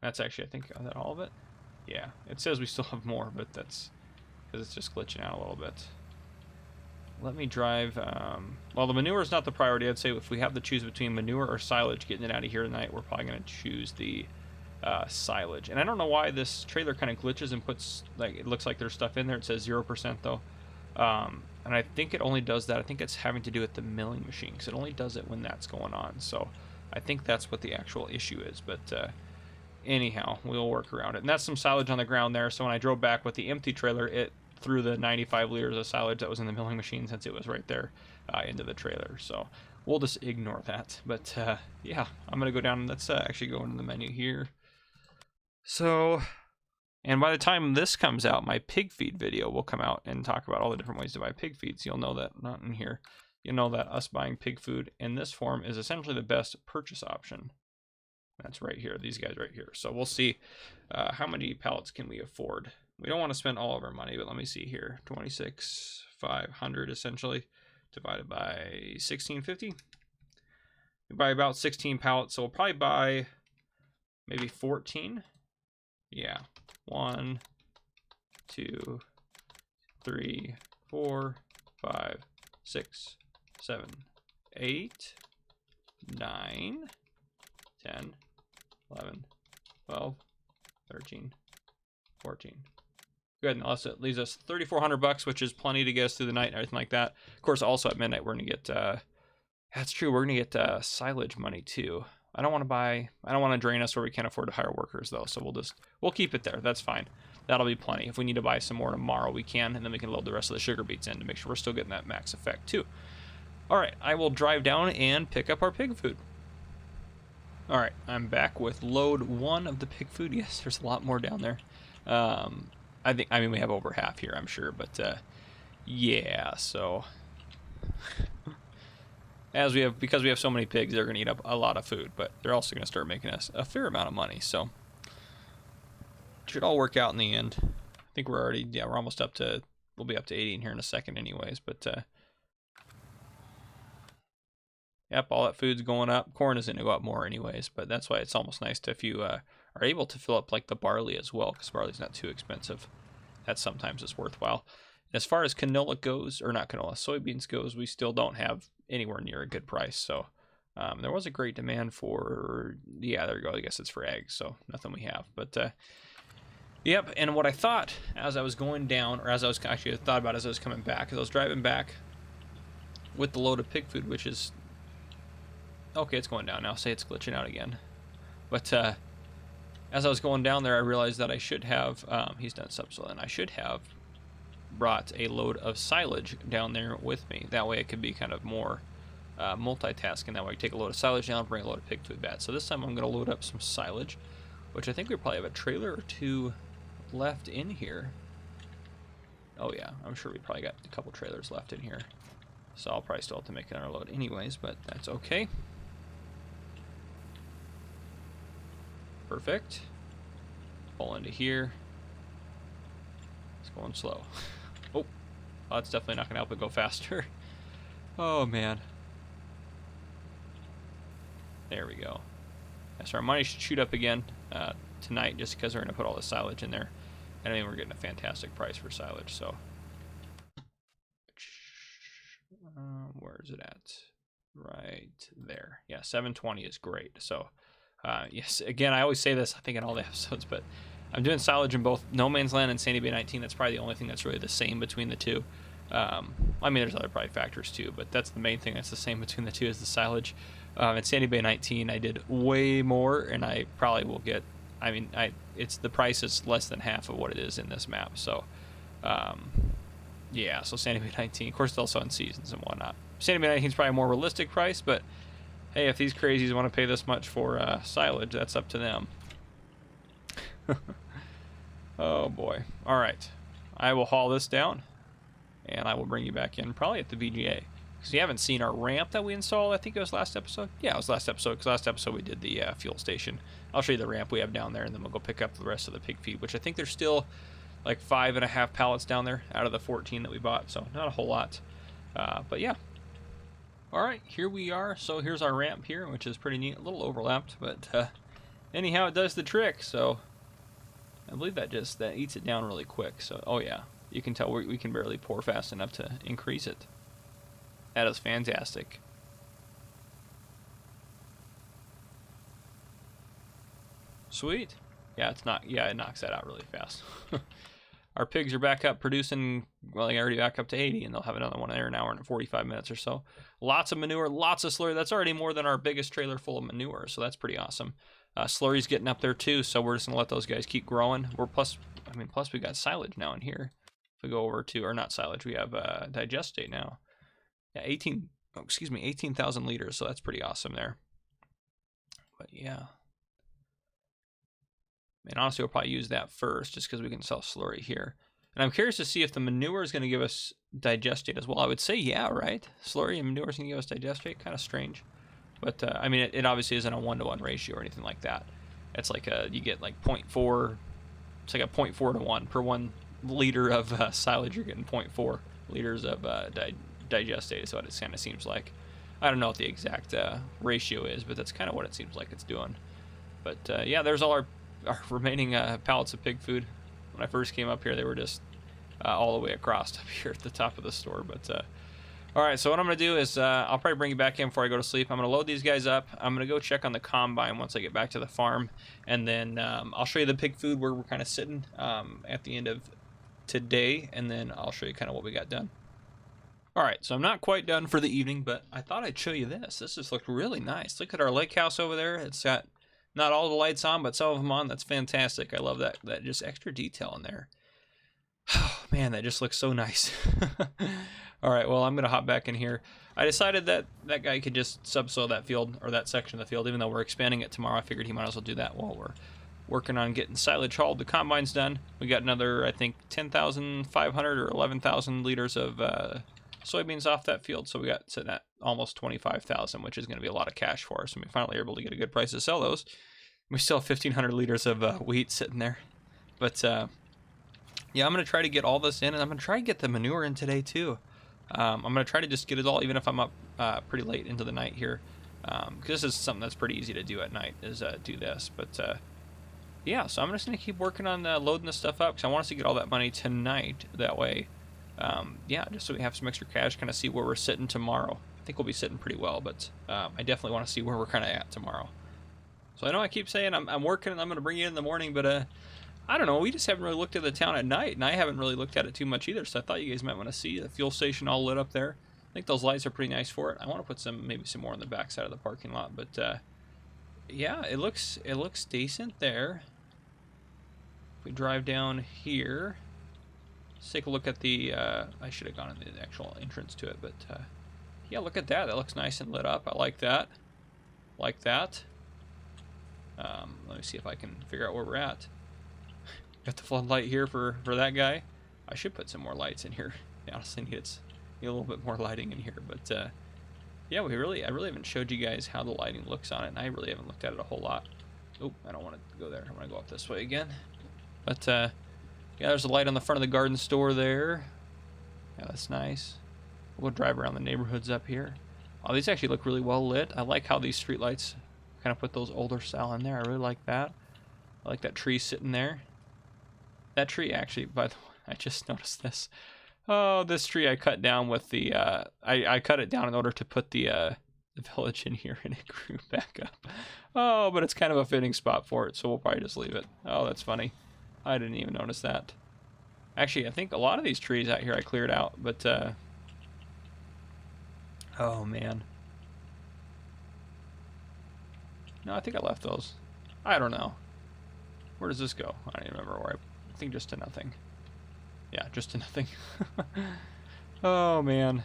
That's actually, I think, is that all of it? Yeah, it says we still have more, but that's because it's just glitching out a little bit. Let me drive, well, the manure is not the priority. I'd say if we have to choose between manure or silage getting it out of here tonight, we're probably going to choose the silage. And I don't know why this trailer kind of glitches and puts, like, it looks like there's stuff in there. It says 0% though. And I think it only does that. I think it's having to do with the milling machine, because it only does it when that's going on. So I think that's what the actual issue is, but anyhow, we'll work around it. And that's some silage on the ground there, so when I drove back with the empty trailer, it threw the 95 liters of silage that was in the milling machine, since it was right there, into the trailer. So we'll just ignore that. But yeah, I'm going to go down. Let's actually go into the menu here. So, and by the time this comes out, my pig feed video will come out and talk about all the different ways to buy pig feeds. You'll know that, not in here, you'll know that us buying pig food in this form is essentially the best purchase option. That's right here, these guys right here. So we'll see how many pallets can we afford. We don't want to spend all of our money, but let me see here. 26,500 essentially divided by 1650. We buy about 16 pallets, so we'll probably buy maybe 14. Yeah, 1, 2, 3, 4, 5, 6, 7, 8, 9, 10, 11, 12, 13, 14. Good, and it leaves us $3,400, which is plenty to get us through the night and everything like that. Of course, also at midnight, we're gonna get, that's true, we're gonna get silage money too. I don't want to drain us where we can't afford to hire workers though, so we'll keep it there. That's fine. That'll be plenty. If we need to buy some more tomorrow, we can, and then we can load the rest of the sugar beets in to make sure we're still getting that max effect too. All right, I will drive down and pick up our pig food. All right, I'm back with load 1 of the pig food. Yes, there's a lot more down there. I mean, we have over half here, I'm sure, but yeah, so because we have so many pigs, they're going to eat up a lot of food, but they're also going to start making us a fair amount of money, so it should all work out in the end. I think we're already, yeah, we're almost up to, we'll be up to 80 in here in a second anyways, but yep, all that food's going up. Corn is going to go up more anyways, but that's why it's almost nice to, if you are able to fill up like the barley as well, because barley's not too expensive. That sometimes is worthwhile. As far as canola goes, or not canola, soybeans goes, we still don't have anywhere near a good price. So there was a great demand for, yeah, there you go. I guess it's for eggs, so nothing we have. But yep, and what I thought as I was going down, or as I was actually thought about as I was coming back, as I was driving back with the load of pig food, which is, okay, it's going down now. Say it's glitching out again. But as I was going down there, I realized that I should have, he's done subsoil, and I should have brought a load of silage down there with me. That way I could be kind of more multitasking. That way I take a load of silage down, bring a load of pig food back. So this time I'm going to load up some silage, which I think we probably have a trailer or two left in here. Oh yeah, I'm sure we probably got a couple trailers left in here. So I'll probably still have to make another load anyways, but that's okay. Perfect. Pull into here. It's going slow. Oh, that's definitely not going to help it go faster. Oh, man. There we go. Yeah, so our money should shoot up again tonight, just because we're going to put all the silage in there. And I mean, we're getting a fantastic price for silage, so. Where is it at? Right there. Yeah, 720 is great. So, yes, again, I always say this, I think in all the episodes, but I'm doing silage in both No Man's Land and Sandy Bay 19. That's probably the only thing that's really the same between the two. I mean, there's other probably factors too, but that's the main thing that's the same between the two is the silage. At Sandy Bay 19, I did way more, and I probably will get, I mean, it's the price is less than half of what it is in this map. So, yeah, so Sandy Bay 19, of course, it's also on seasons and whatnot. Sandy Bay 19 is probably a more realistic price, but hey, if these crazies want to pay this much for silage, that's up to them. Oh boy. All right, I will haul this down, and I will bring you back in probably at the VGA. Because you haven't seen our ramp that we installed. I think it was last episode. Yeah, it was last episode, because last episode we did the fuel station. I'll show you the ramp we have down there, and then we'll go pick up the rest of the pig feed, which I think there's still like 5.5 pallets down there out of the 14 that we bought, so not a whole lot. But yeah. All right, here we are. So here's our ramp here, which is pretty neat. A little overlapped, but anyhow, it does the trick. So I believe that eats it down really quick. So, oh yeah, you can tell we can barely pour fast enough to increase it. That is fantastic. Sweet. Yeah, it's not. Yeah, it knocks that out really fast. our pigs are back up producing, well, they're already back up to 80, and they'll have another one there an hour and 45 minutes or so. Lots of manure, lots of slurry. That's already more than our biggest trailer full of manure, so that's pretty awesome. Slurry's getting up there too, so we're just gonna let those guys keep growing. Plus we got silage now in here. If we go over to, or not silage, we have digestate now. Yeah, 18,000 liters, so that's pretty awesome there. But yeah. And honestly, we'll probably use that first, just because we can sell slurry here. And I'm curious to see if the manure is going to give us digestate as well. I would say yeah, right? Slurry and manure is going to give us digestate. Kind of strange. But, I mean, it obviously isn't a 1-to-1 ratio or anything like that. It's like you get like 0.4, it's like a 0.4 to 1. Per 1 liter of silage, you're getting 0.4 liters of digestate, is what it kind of seems like. I don't know what the exact ratio is, but that's kind of what it seems like it's doing. But, yeah, there's all our remaining pallets of pig food. When I first came up here, they were just all the way across up here at the top of the store. But all right, so what I'm gonna do is I'll probably bring you back in before I go to sleep. I'm gonna load these guys up. I'm gonna go check on the combine once I get back to the farm, and then I'll show you the pig food where we're kind of sitting at the end of today, and then I'll show you kind of what we got done. All right, so I'm not quite done for the evening, but I thought I'd show you this. This just looked really nice. Look at our lake house over there. It's got not all the lights on, but some of them on. That's fantastic. I love that just extra detail in there. Oh, man, that just looks so nice. All right, well, I'm going to hop back in here. I decided that that guy could just subsoil that field, or that section of the field, even though we're expanding it tomorrow. I figured he might as well do that while we're working on getting silage hauled. The combine's done. We got another, I think, 10,500 or 11,000 liters of soybeans off that field, so we got sitting at almost 25,000, which is going to be a lot of cash for us, and we finally are able to get a good price to sell those. We still have 1,500 liters of wheat sitting there, but yeah, I'm going to try to get all this in, and I'm going to try to get the manure in today too. I'm going to try to just get it all, even if I'm up pretty late into the night here, because this is something that's pretty easy to do at night, is do this. But yeah, so I'm just going to keep working on loading this stuff up, because I want us to get all that money tonight. That way, yeah, just so we have some extra cash, kind of see where we're sitting tomorrow. I think we'll be sitting pretty well, but I definitely want to see where we're kind of at tomorrow. So I know I keep saying I'm working and I'm going to bring you in the morning, but I don't know, we just haven't really looked at the town at night, and I haven't really looked at it too much either, so I thought you guys might want to see the fuel station all lit up there. I think those lights are pretty nice for it. I want to put maybe some more on the back side of the parking lot, but yeah, it looks decent there. If we drive down here, let's take a look at the, I should have gone in the actual entrance to it, but yeah, look at that. That looks nice and lit up. I like that. Like that. Let me see if I can figure out where we're at. Got the floodlight here for that guy. I should put some more lights in here. I honestly need a little bit more lighting in here, but yeah, I really haven't showed you guys how the lighting looks on it, and I really haven't looked at it a whole lot. Oh, I don't want to go there. I want to go up this way again. But yeah, there's a light on the front of the garden store there. Yeah, that's nice. We'll drive around the neighborhoods up here. Oh, these actually look really well lit. I like how these street lights kind of put those older style in there. I really like that. I like that tree sitting there. That tree actually, by the way, I just noticed this. Oh, this tree I cut down with the, I cut it down in order to put the village in here, and it grew back up. Oh, but it's kind of a fitting spot for it, so we'll probably just leave it. Oh, that's funny. I didn't even notice that. Actually, I think a lot of these trees out here I cleared out, but, oh, man. No, I think I left those. I don't know. Where does this go? I don't even remember where I think just to nothing. Yeah, just to nothing. Oh, man.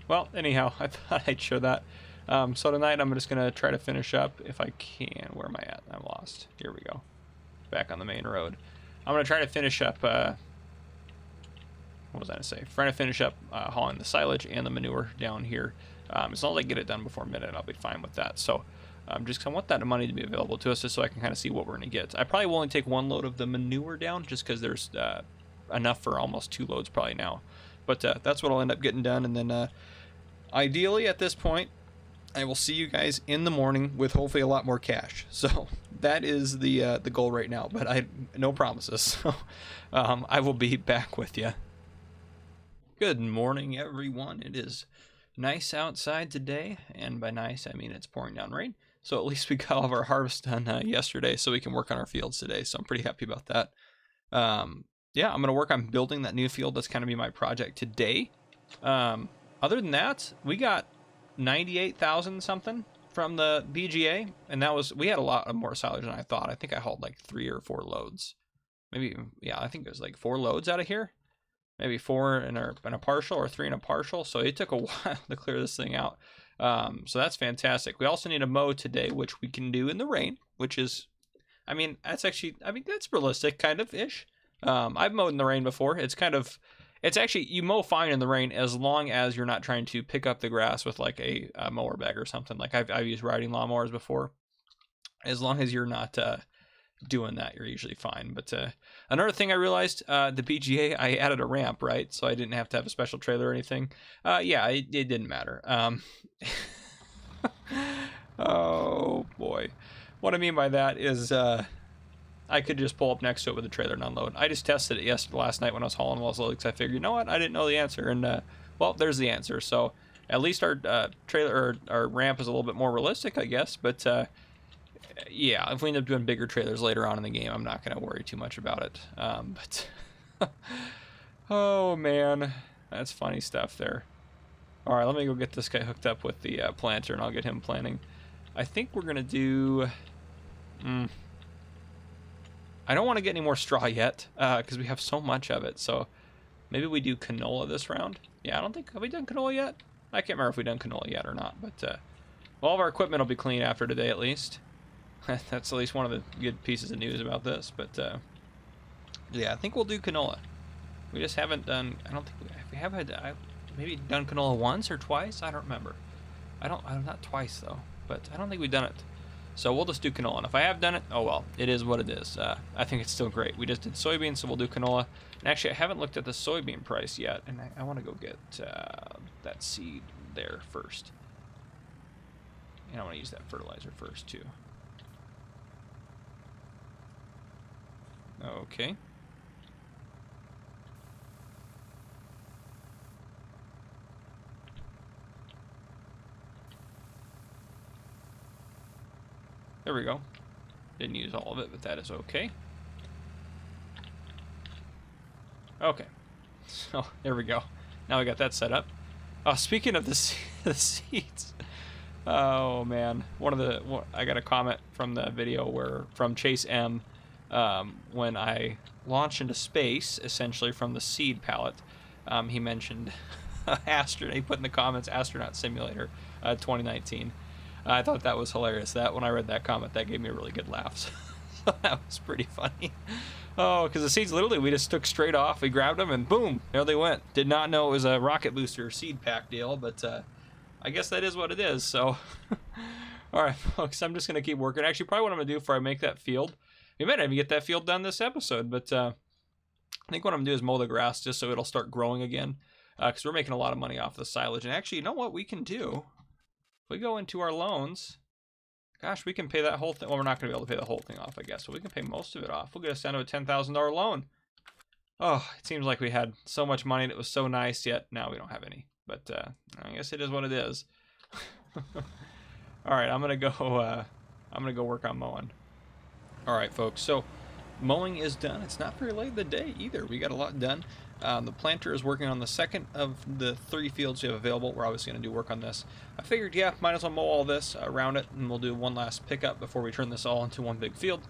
Well, anyhow, I thought I'd show that. So tonight I'm just going to try to finish up if I can. Where am I at? I'm lost. Here we go. Back on the main road. I'm going to try to finish up, what was I going to say? Trying to finish up hauling the silage and the manure down here. As long as I get it done before midnight, I'll be fine with that. So just 'cause I want that money to be available to us just so I can kind of see what we're going to get. I probably will only take one load of the manure down just because there's enough for almost 2 loads probably now. But that's what I'll end up getting done. And then ideally at this point, I will see you guys in the morning with hopefully a lot more cash. So that is the goal right now, but no promises. So I will be back with you. Good morning, everyone. It is nice outside today, and by nice I mean it's pouring down rain. So at least we got all of our harvest done yesterday, so we can work on our fields today. So I'm pretty happy about that. yeah, I'm gonna work on building that new field. That's kind of be my project today. Other than that, we got 98,000 something from the BGA, and that was, we had a lot more silage than I thought. I think I hauled like 3 or 4 loads, maybe. Yeah, I think it was like 4 loads out of here, maybe 4 in a partial, or 3 in a partial. So it took a while to clear this thing out. So that's fantastic. We also need a mow today, which we can do in the rain, which is, I mean, that's actually, I mean, that's realistic, kind of ish. I've mowed in the rain before. It's kind of, it's actually, you mow fine in the rain as long as you're not trying to pick up the grass with like a mower bag or something. Like I've used riding lawnmowers before. As long as you're not doing that, you're usually fine. But another thing I realized, the BGA, I added a ramp, right? So I didn't have to have a special trailer or anything. Yeah, it didn't matter. Oh boy. What I mean by that is I could just pull up next to it with a trailer and unload. I just tested it last night when I was hauling well slowly, because I figured, you know what, I didn't know the answer, and well, there's the answer. So at least our trailer, or our ramp, is a little bit more realistic, I guess. But yeah, if we end up doing bigger trailers later on in the game, I'm not going to worry too much about it. But oh man, that's funny stuff there. All right, let me go get this guy hooked up with the planter, and I'll get him planting. I think we're gonna do. I don't want to get any more straw yet, because we have so much of it. So maybe we do canola this round. Yeah, I don't think, have we done canola yet? I can't remember if we've done canola yet or not. But all of our equipment will be clean after today, at least. That's at least one of the good pieces of news about this. But yeah, I think we'll do canola. We just haven't done. I don't think we have had. Maybe done canola once or twice. I don't remember. I'm not twice though. But I don't think we've done it. So we'll just do canola. And if I have done it, oh well, it is what it is. I think it's still great. We just did soybeans, so we'll do canola. And actually, I haven't looked at the soybean price yet, and I want to go get that seed there first. And I want to use that fertilizer first too. Okay. There we go. Didn't use all of it, but that is okay. Okay. So, there we go. Now we got that set up. Oh, speaking of the seeds. Oh, man. I got a comment from the video from Chase M, when I launched into space, essentially from the seed pallet. He mentioned he put in the comments, Astronaut Simulator 2019. I thought that was hilarious. When I read that comment, that gave me a really good laugh. So that was pretty funny. Oh, because the seeds, literally, we just took straight off. We grabbed them and boom, there they went. Did not know it was a rocket booster seed pack deal, but I guess that is what it is. So, all right, folks, I'm just going to keep working. Actually, probably what I'm going to do before I make that field, we might even get that field done this episode, but I think what I'm going to do is mow the grass just so it'll start growing again, because we're making a lot of money off the silage. And actually, you know what we can do? We go into our loans, gosh, we can pay that whole thing. Well, we're not going to be able to pay the whole thing off, I guess, but we can pay most of it off. We'll get us down to a $10,000 loan. Oh, it seems like we had so much money and it was so nice, yet now we don't have any. But I guess it is what it is. All right, I'm gonna go work on mowing. All right, folks. So mowing is done. It's not very late in the day either. We got a lot done. The planter is working on the second of the 3 fields we have available. We're obviously going to do work on this. I figured, yeah, might as well mow all this around it, and we'll do one last pickup before we turn this all into one big field.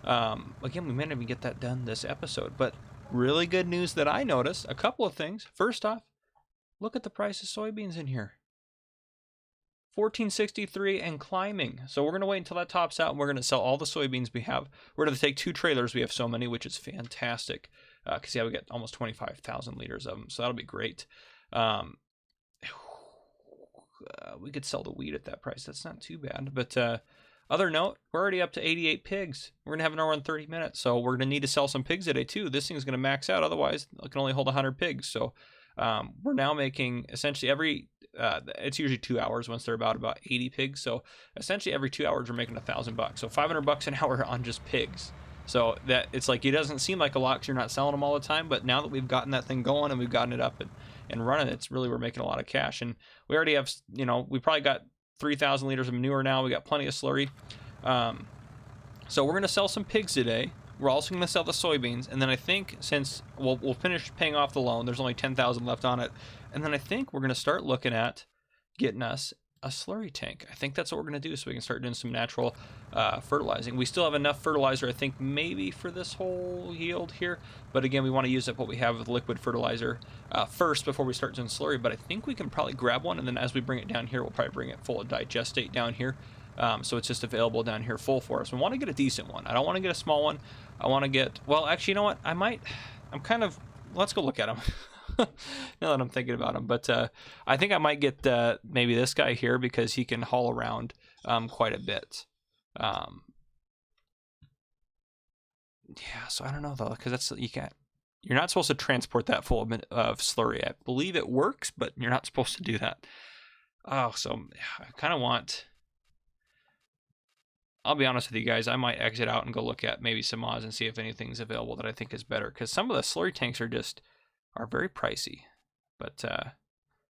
Again, we may not even get that done this episode, but really good news that I noticed. A couple of things. First off, look at the price of soybeans in here. $14.63 and climbing. So we're going to wait until that tops out, and we're going to sell all the soybeans we have. We're going to take 2 trailers. We have so many, which is fantastic. Because, yeah, we get almost 25,000 liters of them, so that'll be great. We could sell the wheat at that price. That's not too bad. But other note, we're already up to 88 pigs. We're going to have an hour and 30 minutes, so we're going to need to sell some pigs today, too. This thing's going to max out. Otherwise, it can only hold 100 pigs. So we're now making essentially it's usually 2 hours once they're about 80 pigs. So essentially every 2 hours, we're making $1,000. So $500 an hour on just pigs. So that it's like, it doesn't seem like a lot because you're not selling them all the time, but now that we've gotten that thing going and we've gotten it up and running, it's really, we're making a lot of cash. And we already have, you know, we probably got 3,000 liters of manure now. We got plenty of slurry. So we're going to sell some pigs today. we're also going to sell the soybeans, and then I think since we'll finish paying off the loan, there's only 10,000 left on it, and then I think we're going to start looking at getting us a slurry tank. I think that's what we're going to do, so we can start doing some natural fertilizing. We still have enough fertilizer, I think, maybe for this whole yield here, but again, we want to use up what we have with liquid fertilizer first before we start doing slurry. But I think we can probably grab one, and then as we bring it down here, we'll probably bring it full of digestate down here, so it's just available down here full for us. We want to get a decent one. I don't want to get a small one. I want to get, well, actually, you know what, let's go look at them. Now that I'm thinking about them, but I think I might get maybe this guy here, because he can haul around quite a bit. Yeah, so I don't know though, because you're not supposed to transport that full of slurry. I believe it works, but you're not supposed to do that. Oh, so I kind of want. I'll be honest with you guys, I might exit out and go look at maybe some mods and see if anything's available that I think is better, because some of the slurry tanks are very pricey. But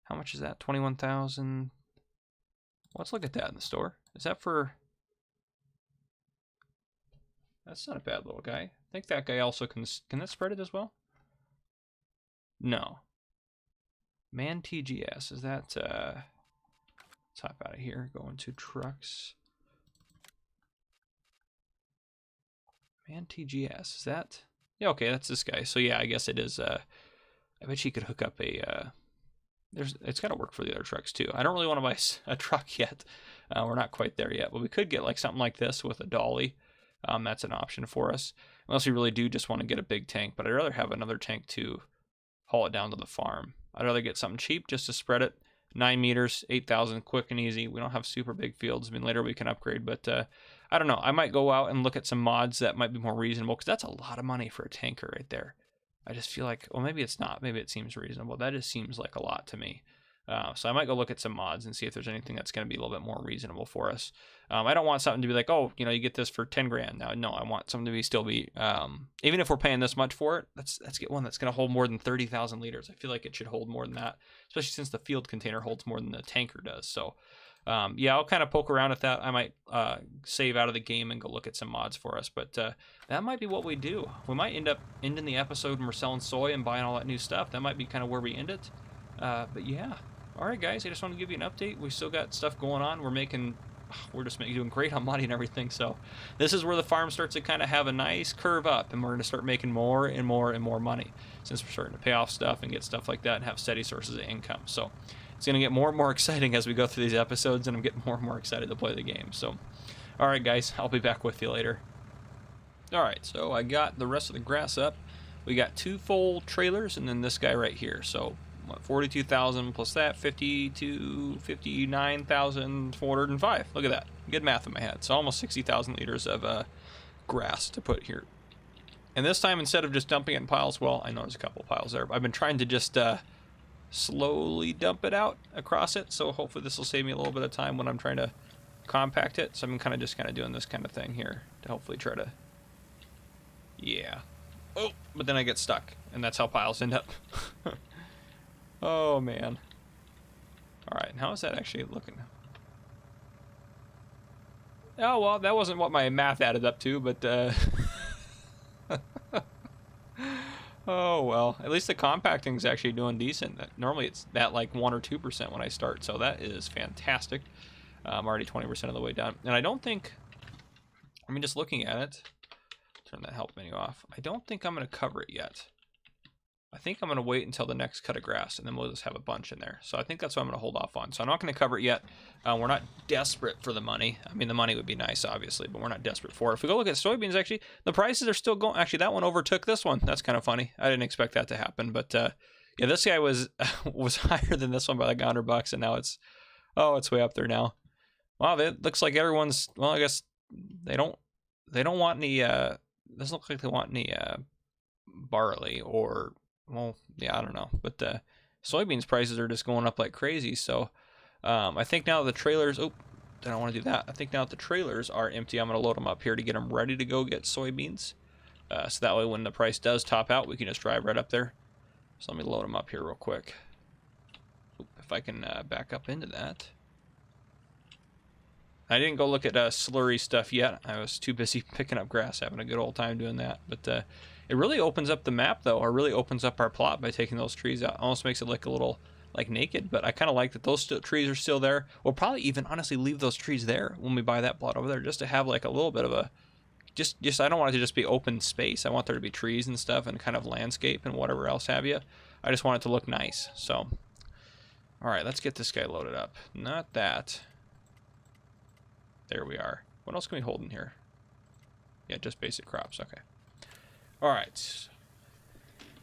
how much is that? 21,000. Let's look at that in the store. Is that for? That's not a bad little guy. I think that guy also can that spread it as well? No. Man TGS, is that let's hop out of here, go into trucks. Man TGS, is that? Yeah, okay, that's this guy. So yeah, I guess it is I bet you could hook up a it's got to work for the other trucks too. I don't really want to buy a truck yet. We're not quite there yet, but we could get like something like this with a dolly. That's an option for us, unless we really do just want to get a big tank. But I'd rather have another tank to haul it down to the farm. I'd rather get something cheap just to spread it. 9 meters, 8,000, quick and easy. We don't have super big fields. I mean, later we can upgrade, but I don't know. I might go out and look at some mods that might be more reasonable, because that's a lot of money for a tanker right there. I just feel like, well, maybe it's not. Maybe it seems reasonable. That just seems like a lot to me. So I might go look at some mods and see if there's anything that's going to be a little bit more reasonable for us. I don't want something to be like, oh, you get this for 10 grand. Now, no, I want something to still be, even if we're paying this much for it, let's get one that's going to hold more than 30,000 liters. I feel like it should hold more than that, especially since the field container holds more than the tanker does. So, yeah, I'll kind of poke around at that. I might save out of the game and go look at some mods for us, but that might be what we do. We might end up ending the episode and we're selling soy and buying all that new stuff. That might be kind of where we end it. But yeah. All right, guys, I just want to give you an update. We still got stuff going on. We're just doing great on money and everything. So this is where the farm starts to kind of have a nice curve up, and we're going to start making more and more and more money, since we're starting to pay off stuff and get stuff like that and have steady sources of income. So it's going to get more and more exciting as we go through these episodes, and I'm getting more and more excited to play the game. So, all right, guys, I'll be back with you later. All right, so I got the rest of the grass up. We got 2 full trailers, and then this guy right here. So 42,000 plus that, 59,405. Look at that. Good math in my head. So almost 60,000 liters of grass to put here. And this time, instead of just dumping it in piles, well, I know there's a couple piles there, but I've been trying to just slowly dump it out across it. So hopefully this will save me a little bit of time when I'm trying to compact it. So I'm kind of doing this kind of thing here to hopefully try to, yeah. Oh, but then I get stuck, and that's how piles end up. Oh, man. All right, and how is that actually looking? Oh, well, that wasn't what my math added up to, but... oh, well, at least the compacting is actually doing decent. Normally it's that like 1 or 2% when I start, so that is fantastic. I'm already 20% of the way done. And I don't think... I mean, just looking at it... Turn that help menu off. I don't think I'm going to cover it yet. I think I'm going to wait until the next cut of grass, and then we'll just have a bunch in there. So I think that's what I'm going to hold off on. So I'm not going to cover it yet. We're not desperate for the money. I mean, the money would be nice, obviously, but we're not desperate for it. If we go look at soybeans, actually, the prices are still going. Actually, that one overtook this one. That's kind of funny. I didn't expect that to happen. But, yeah, this guy was higher than this one by like $100, and now it's way up there now. Wow, it looks like everyone's, well, I guess they don't want any, doesn't look like they want any barley or... Well, yeah, I don't know, but soybeans prices are just going up like crazy. So I think now the trailers, I don't want to do that. I think now that the trailers are empty, I'm going to load them up here to get them ready to go get soybeans. So that way when the price does top out, we can just drive right up there. So let me load them up here real quick. If I can back up into that. I didn't go look at slurry stuff yet. I was too busy picking up grass, having a good old time doing that. But it really opens up the map, though, or really opens up our plot by taking those trees out. Almost makes it look a little like naked, but I kind of like that those trees are still there. We'll probably even honestly leave those trees there when we buy that plot over there, just to have like a little bit of a just I don't want it to just be open space. I want there to be trees and stuff and kind of landscape and whatever else have you. I just want it to look nice. So, all right, let's get this guy loaded up. Not that. There we are. What else can we hold in here? Yeah, just basic crops. Okay. All right.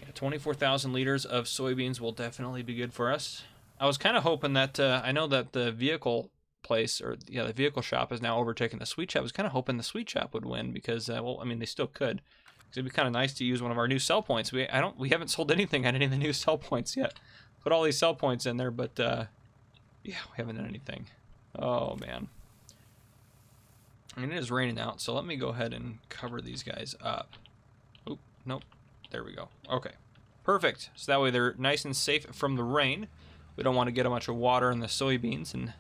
Yeah, 24,000 liters of soybeans will definitely be good for us. I was kind of hoping that I know that the vehicle place, or yeah, the vehicle shop has now overtaken the sweet shop. I was kind of hoping the sweet shop would win because, well, I mean, they still could. It'd be kind of nice to use one of our new sell points. We haven't sold anything at any of the new sell points yet. Put all these sell points in there, but yeah, we haven't done anything. Oh man. I mean, it is raining out, so let me go ahead and cover these guys up. Oop, nope. There we go. Okay, perfect. So that way they're nice and safe from the rain. We don't want to get a bunch of water in the soybeans and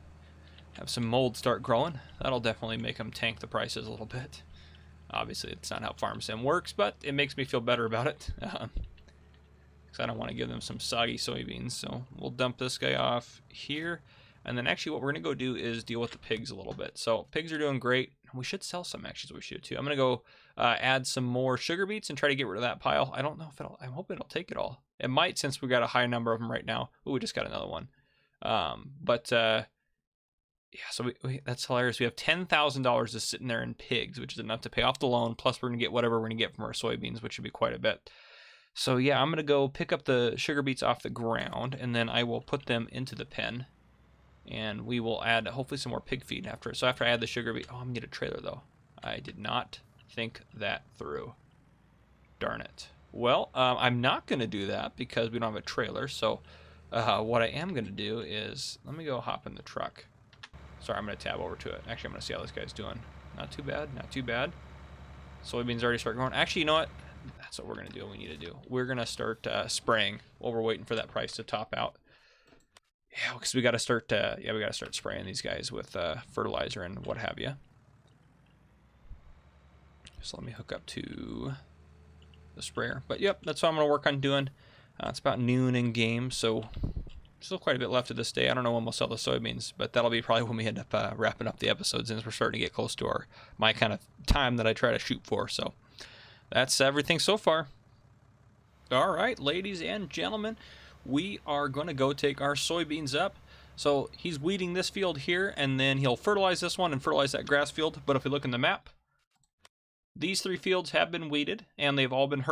have some mold start growing. That'll definitely make them tank the prices a little bit. Obviously, it's not how Farm Sim works, but it makes me feel better about it. Because I don't want to give them some soggy soybeans. So we'll dump this guy off here. And then actually what we're going to go do is deal with the pigs a little bit. So pigs are doing great. We should sell some, actually, so we should too. I'm going to go add some more sugar beets and try to get rid of that pile. I don't know if it'll, I hope it'll take it all. It might, since we've got a high number of them right now. Ooh, we just got another one. Yeah, so that's hilarious. We have $10,000 just sitting there in pigs, which is enough to pay off the loan. Plus, we're going to get whatever we're going to get from our soybeans, which should be quite a bit. So yeah, I'm going to go pick up the sugar beets off the ground, and then I will put them into the pen. And we will add, hopefully, some more pig feed after it. So after I add the sugar beet... Oh, I'm going to get a trailer, though. I did not think that through. Darn it. Well, I'm not going to do that because we don't have a trailer. So what I am going to do is... Let me go hop in the truck. Sorry, I'm going to tab over to it. Actually, I'm going to see how this guy's doing. Not too bad. Not too bad. Soybeans already start growing. Actually, you know what? That's what we're going to do. What we need to do. We're going to start spraying while we're waiting for that price to top out. Yeah, because we got to start. Yeah, we got to start spraying these guys with fertilizer and what have you. So let me hook up to the sprayer. But yep, that's what I'm going to work on doing. It's about noon in game, so still quite a bit left of this day. I don't know when we'll sell the soybeans, but that'll be probably when we end up wrapping up the episodes, since we're starting to get close to my kind of time that I try to shoot for. So that's everything so far. All right, ladies and gentlemen. We are going to go take our soybeans up. So he's weeding this field here, and then he'll fertilize this one and fertilize that grass field. But if we look in the map, these 3 fields have been weeded, and they've all been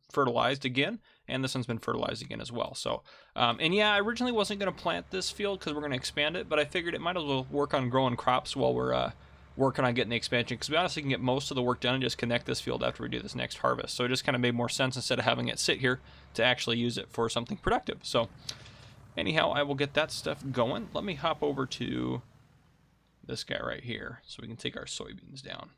fertilized again, and this one's been fertilized again as well. So, and yeah, I originally wasn't going to plant this field because we're going to expand it, but I figured it might as well work on growing crops while we're working on getting the expansion, because we honestly can get most of the work done and just connect this field after we do this next harvest. So it just kind of made more sense instead of having it sit here to actually use it for something productive. So anyhow, I will get that stuff going. Let me hop over to this guy right here so we can take our soybeans down.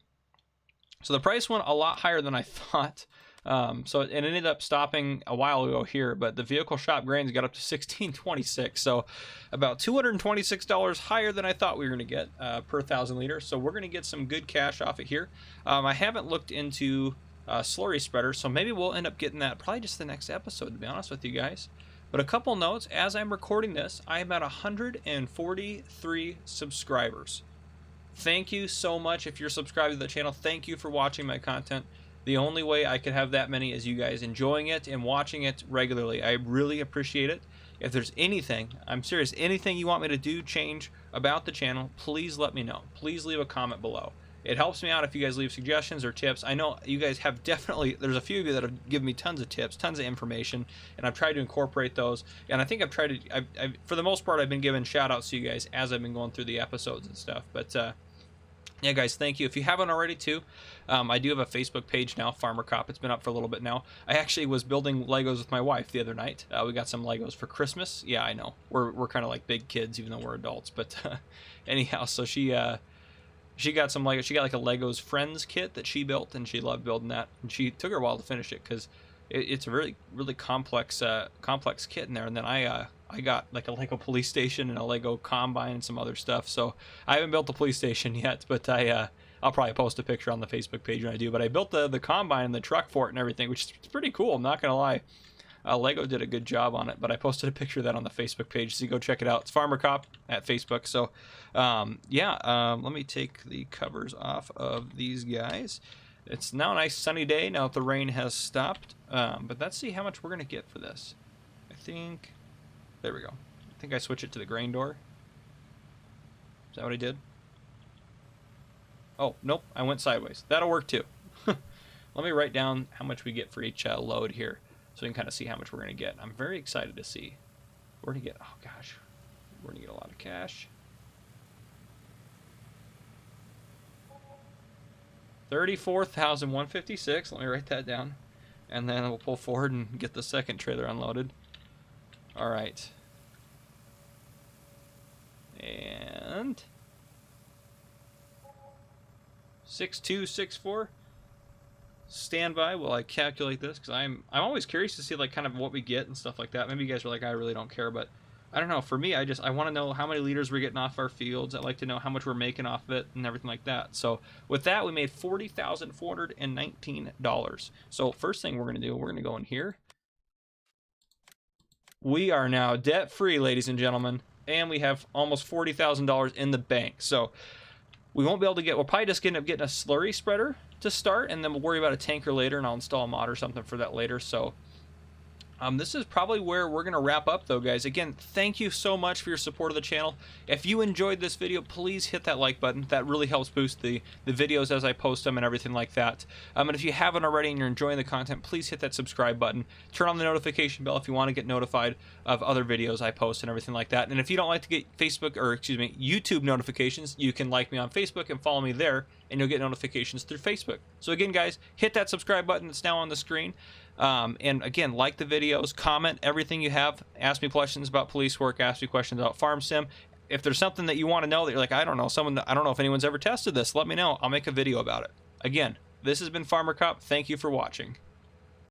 So the price went a lot higher than I thought. So it ended up stopping a while ago here, but the vehicle shop grains got up to $16.26, so about $226 higher than I thought we were going to get per 1,000 liters. So we're going to get some good cash off it here. I haven't looked into slurry spreader, so maybe we'll end up getting that probably just the next episode, to be honest with you guys. But a couple notes: as I'm recording this, I am at 143 subscribers. Thank you so much if you're subscribed to the channel. Thank you for watching my content. The only way I could have that many is you guys enjoying it and watching it regularly. I really appreciate it. If there's anything, I'm serious, anything you want me to do, change about the channel, please let me know. Please leave a comment below. It helps me out if you guys leave suggestions or tips. I know you guys have definitely, there's a few of you that have given me tons of tips, tons of information, and I've tried to incorporate those. And I think I've tried to, for the most part, I've been giving shout outs to you guys as I've been going through the episodes and stuff. But yeah, guys, thank you. If you haven't already, too, I do have a Facebook page now, Farmer Cop. It's been up for a little bit now. I actually was building Legos with my wife the other night. We got some Legos for Christmas. Yeah, I know. We're kind of like big kids, even though we're adults. But anyhow, so she got some Legos. She got like a Legos Friends kit that she built, and she loved building that. And she took her a while to finish it because it's a really, really complex kit in there. And then I I got like a Lego police station and a Lego combine and some other stuff. So I haven't built the police station yet, but I'll probably post a picture on the Facebook page when I do. But I built the combine and the truck for it and everything, which is pretty cool. I'm not gonna lie. Lego did a good job on it, but I posted a picture of that on the Facebook page, so you go check it out. It's Farmer Cop at Facebook. So, let me take the covers off of these guys. It's now a nice sunny day now that the rain has stopped, but let's see how much we're going to get for this. I think, there we go. I think I switch it to the grain door. Is that what I did? Oh, nope, I went sideways. That'll work too. Let me write down how much we get for each load here, so we can kind of see how much we're going to get. I'm very excited to see. We're going to get, oh gosh, we're going to get a lot of cash. 34,156. Let me write that down. And then we'll pull forward and get the second trailer unloaded. All right. And 6264. Stand by while I calculate this, because I'm always curious to see like kind of what we get and stuff like that. Maybe you guys are like, I really don't care, but I don't know. For me, I want to know how many liters we're getting off our fields. I like to know how much we're making off of it and everything like that. So with that, we made $40,419. So first thing we're going to do, we're going to go in here. We are now debt free, ladies and gentlemen, and we have almost $40,000 in the bank. So we won't be able to get, we'll probably just end up getting a slurry spreader to start, and then we'll worry about a tanker later, and I'll install a mod or something for that later. So this is probably where we're going to wrap up, though, guys. Again, thank you so much for your support of the channel. If you enjoyed this video, please hit that like button. That really helps boost the videos as I post them and everything like that. And if you haven't already and you're enjoying the content, please hit that subscribe button. Turn on the notification bell if you want to get notified of other videos I post and everything like that. And if you don't like to get YouTube notifications, you can like me on Facebook and follow me there, and you'll get notifications through Facebook. So again, guys, hit that subscribe button that's now on the screen. And again, like the videos, comment everything you have, ask me questions about police work, ask me questions about farm sim. If there's something that you want to know that you're like, I don't know if anyone's ever tested this, let me know. I'll make a video about it. Again, this has been Farmer Cop. Thank you for watching.